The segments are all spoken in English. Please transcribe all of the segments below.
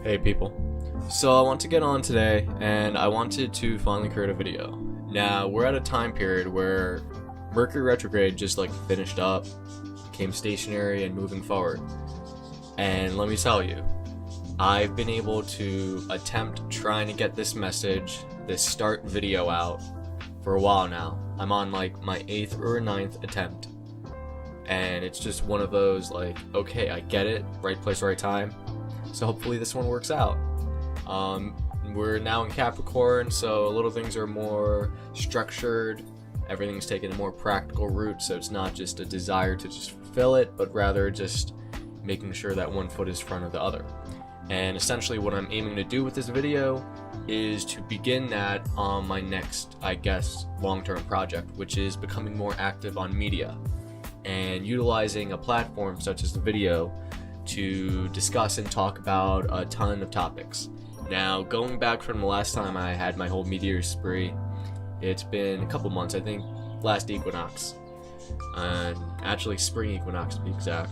Hey people, so I want to get on today and I wanted to finally create a video. Now we're at a time period where Mercury retrograde just finished up, became stationary and moving forward. And let me tell you, I've been able to attempt trying to get this message, this start video out for a while now. I'm on my 8th or 9th attempt. And it's just one of those okay, I get it, right place, right time. So hopefully this one works out. We're now in Capricorn, so little things are more structured. Everything's taken a more practical route, so it's not just a desire to just fulfill it, but rather just making sure that one foot is in front of the other. And essentially what I'm aiming to do with this video is to begin that on my next, long-term project, which is becoming more active on media and utilizing a platform such as the video to discuss and talk about a ton of topics. Now, going back from the last time I had my whole meteor spree, it's been a couple months, I think last equinox, and actually spring equinox to be exact.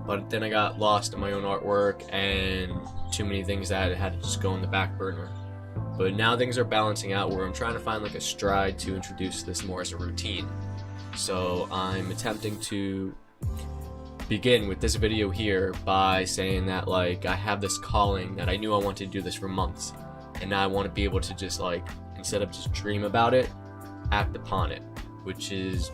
But then I got lost in my own artwork and too many things that had to just go in the back burner. But now things are balancing out where I'm trying to find a stride to introduce this more as a routine. So I'm attempting to begin with this video here by saying that I have this calling that I knew I wanted to do this for months, and now I want to be able to just instead of just dream about it, act upon it, which is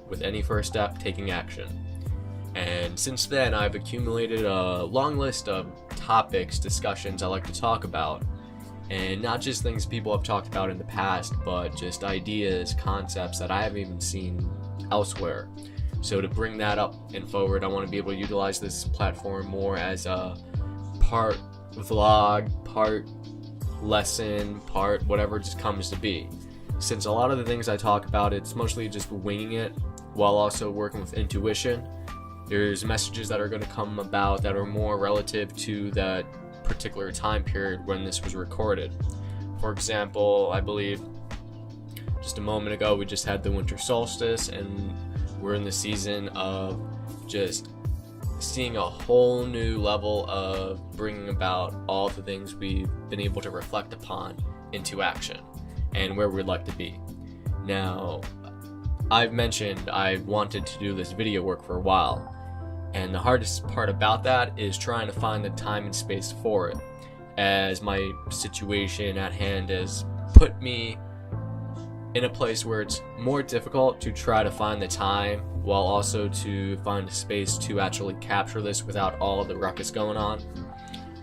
with any first step taking action. And since then I've accumulated a long list of topics, discussions I like to talk about, and not just things people have talked about in the past, but just ideas, concepts that I haven't even seen elsewhere. So to bring that up and forward, I want to be able to utilize this platform more as a part vlog, part lesson, part whatever it just comes to be. Since a lot of the things I talk about, it's mostly just winging it while also working with intuition. There's messages that are going to come about that are more relative to that particular time period when this was recorded. For example, I believe just a moment ago we just had the winter solstice, and we're in the season of just seeing a whole new level of bringing about all the things we've been able to reflect upon into action and where we'd like to be. Now, I've mentioned I wanted to do this video work for a while, and the hardest part about that is trying to find the time and space for it, as my situation at hand has put me in a place where it's more difficult to try to find the time while also to find a space to actually capture this without all of the ruckus going on.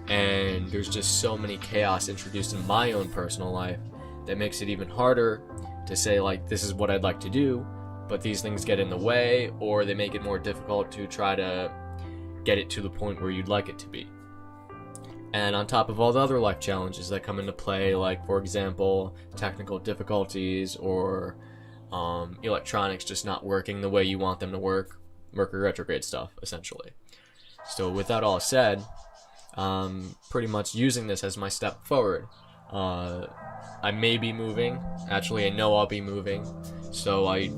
And there's just so many chaos introduced in my own personal life that makes it even harder to say this is what I'd like to do, but these things get in the way, or they make it more difficult to try to get it to the point where you'd like it to be. And on top of all the other life challenges that come into play, for example, technical difficulties or electronics just not working the way you want them to work, Mercury retrograde stuff, essentially. So with that all said, pretty much using this as my step forward. I may be moving, actually I know I'll be moving, so I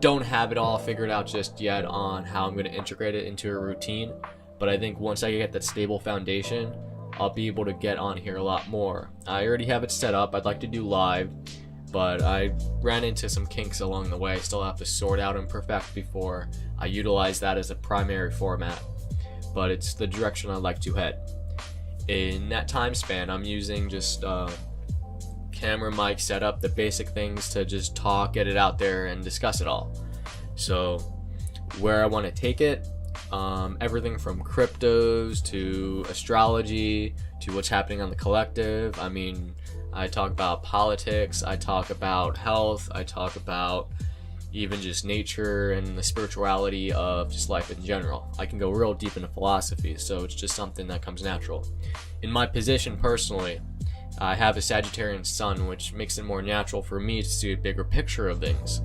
don't have it all figured out just yet on how I'm going to integrate it into a routine. But I think once I get that stable foundation, I'll be able to get on here a lot more. I already have it set up. I'd like to do live, but I ran into some kinks along the way. I still have to sort out and perfect before I utilize that as a primary format. But it's the direction I'd like to head. In that time span, I'm using just camera, mic setup, the basic things to just talk, get it out there, and discuss it all. So where I want to take it, everything from cryptos to astrology to what's happening on the collective. I mean, I talk about politics, I talk about health, I talk about even just nature and the spirituality of just life in general. I can go real deep into philosophy, so it's just something that comes natural. In my position personally, I have a Sagittarian sun, which makes it more natural for me to see a bigger picture of things.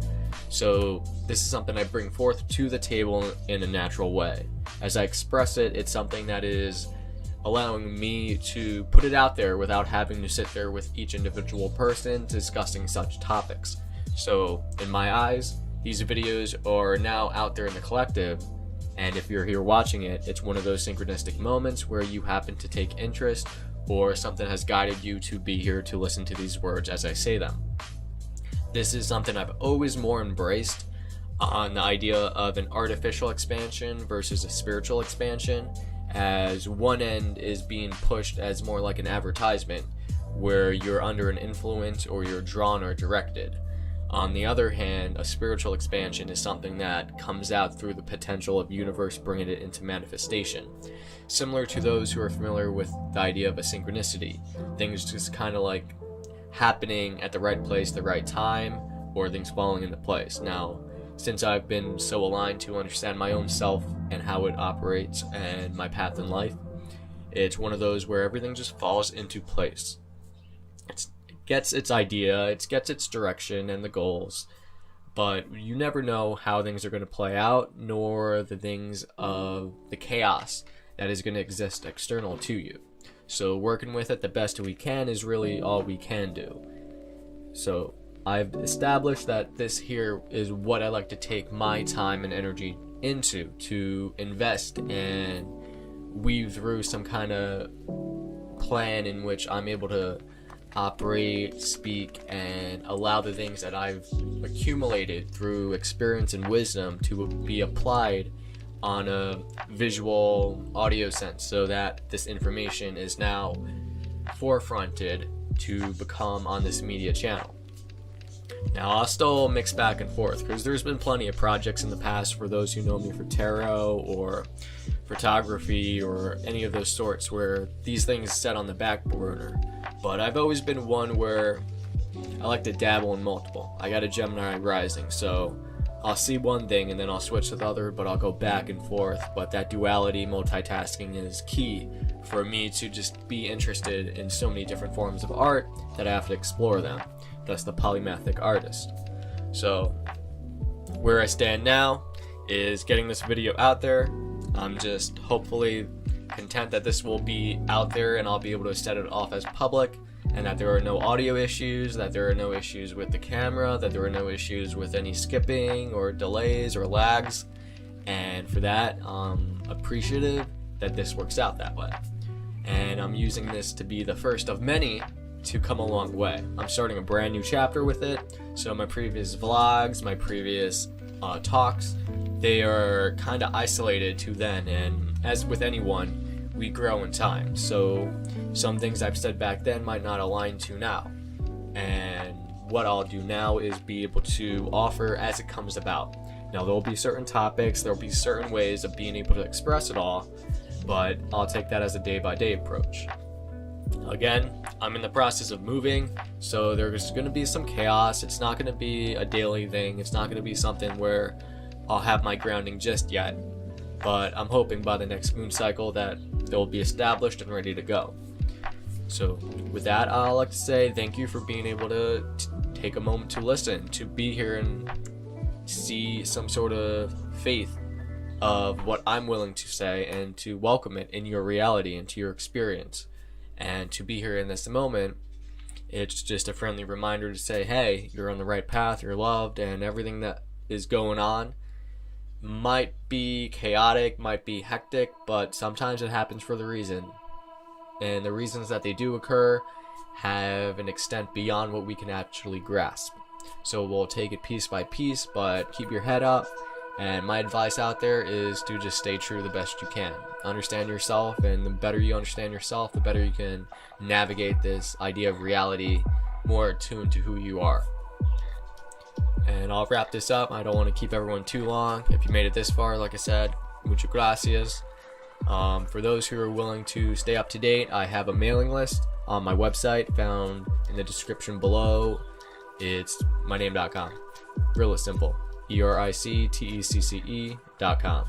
So this is something I bring forth to the table in a natural way. As I express it, it's something that is allowing me to put it out there without having to sit there with each individual person discussing such topics. So in my eyes, these videos are now out there in the collective, and if you're here watching it, it's one of those synchronistic moments where you happen to take interest, or something has guided you to be here to listen to these words as I say them. This is something I've always more embraced, on the idea of an artificial expansion versus a spiritual expansion, as one end is being pushed as more like an advertisement where you're under an influence or you're drawn or directed. On the other hand, a spiritual expansion is something that comes out through the potential of universe bringing it into manifestation. Similar to those who are familiar with the idea of a synchronicity, things just kind of like happening at the right place, the right time, or things falling into place. Now, since I've been so aligned to understand my own self and how it operates and my path in life, it's one of those where everything just falls into place. It gets its idea, it gets its direction and the goals, but you never know how things are going to play out, nor the things of the chaos that is going to exist external to you. So working with it the best we can is really all we can do. So I've established that this here is what I like to take my time and energy into, to invest and weave through some kind of plan in which I'm able to operate, speak, and allow the things that I've accumulated through experience and wisdom to be applied on a visual audio sense, so that this information is now forefronted to become on this media channel. Now, I'll still mix back and forth because there's been plenty of projects in the past for those who know me for tarot or photography or any of those sorts where these things set on the back burner. But I've always been one where I like to dabble in multiple. I got a Gemini rising, so I'll see one thing and then I'll switch to the other, but I'll go back and forth. But that duality, multitasking, is key for me to just be interested in so many different forms of art that I have to explore them. Thus the polymathic artist. So where I stand now is getting this video out there. I'm just hopefully content that this will be out there and I'll be able to set it off as public, and that there are no audio issues, that there are no issues with the camera, that there are no issues with any skipping or delays or lags. And for that, I'm appreciative that this works out that way. And I'm using this to be the first of many to come a long way. I'm starting a brand new chapter with it. So my previous vlogs, my previous talks, they are kind of isolated to then, and as with anyone, we grow in time. So some things I've said back then might not align to now, and what I'll do now is be able to offer as it comes about. Now, there'll be certain topics, there'll be certain ways of being able to express it all, but I'll take that as a day-by-day approach. Again, I'm in the process of moving, so there's going to be some chaos. It's not going to be a daily thing. It's not going to be something where I'll have my grounding just yet, but I'm hoping by the next moon cycle that they'll be established and ready to go. So with that, I'd like to say thank you for being able to take a moment to listen, to be here and see some sort of faith of what I'm willing to say, and to welcome it in your reality, into your experience. And to be here in this moment, it's just a friendly reminder to say, hey, you're on the right path, you're loved, and everything that is going on might be chaotic, might be hectic, but sometimes it happens for the reason. And the reasons that they do occur have an extent beyond what we can actually grasp. So we'll take it piece by piece, but keep your head up. And my advice out there is to just stay true the best you can. Understand yourself, and the better you understand yourself, the better you can navigate this idea of reality more attuned to who you are. And I'll wrap this up. I don't want to keep everyone too long. If you made it this far, like I said, muchas gracias. For those who are willing to stay up to date, I have a mailing list on my website found in the description below. It's myname.com. Real simple. ERICTECCE.com.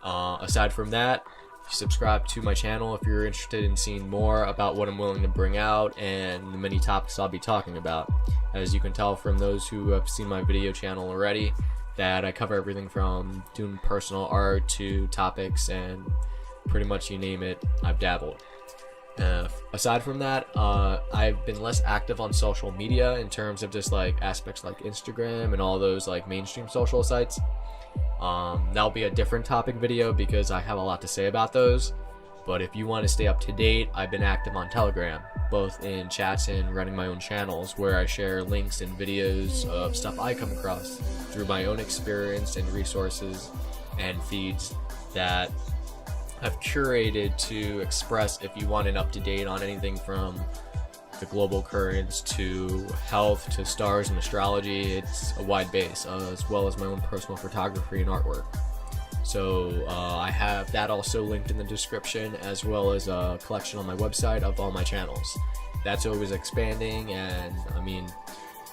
Aside from that, subscribe to my channel if you're interested in seeing more about what I'm willing to bring out and the many topics I'll be talking about. As you can tell from those who have seen my video channel already, that I cover everything from doing personal art to topics, and pretty much you name it, I've dabbled. Aside from that, I've been less active on social media in terms of just like aspects like Instagram and all those like mainstream social sites. That'll be a different topic video because I have a lot to say about those. But if you want to stay up to date, I've been active on Telegram, both in chats and running my own channels where I share links and videos of stuff I come across through my own experience and resources and feeds that I've curated to express if you want an up-to-date on anything from the global currents to health to stars and astrology. It's a wide base, as well as my own personal photography and artwork. So I have that also linked in the description, as well as a collection on my website of all my channels. That's always expanding, and I mean,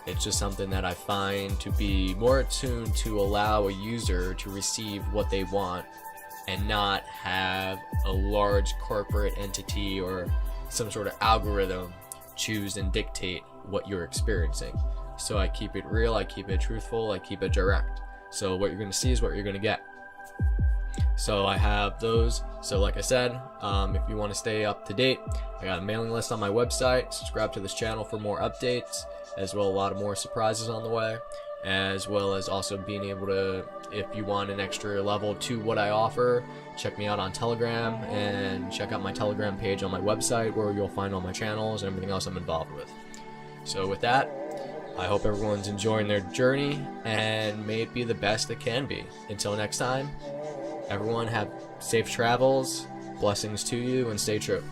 it's just something that I find to be more attuned to allow a user to receive what they want and not have a large corporate entity or some sort of algorithm choose and dictate what you're experiencing. So I keep it real, I keep it truthful, I keep it direct. So what you're going to see is what you're going to get. So I have those. So like I said, if you want to stay up to date, I got a mailing list on my website. Subscribe to this channel for more updates, as well as a lot of more surprises on the way, as well as also being able to, if you want an extra level to what I offer, check me out on Telegram and check out my Telegram page on my website where you'll find all my channels and everything else I'm involved with. So with that, I hope everyone's enjoying their journey and may it be the best it can be. Until next time, everyone have safe travels, blessings to you, and stay true.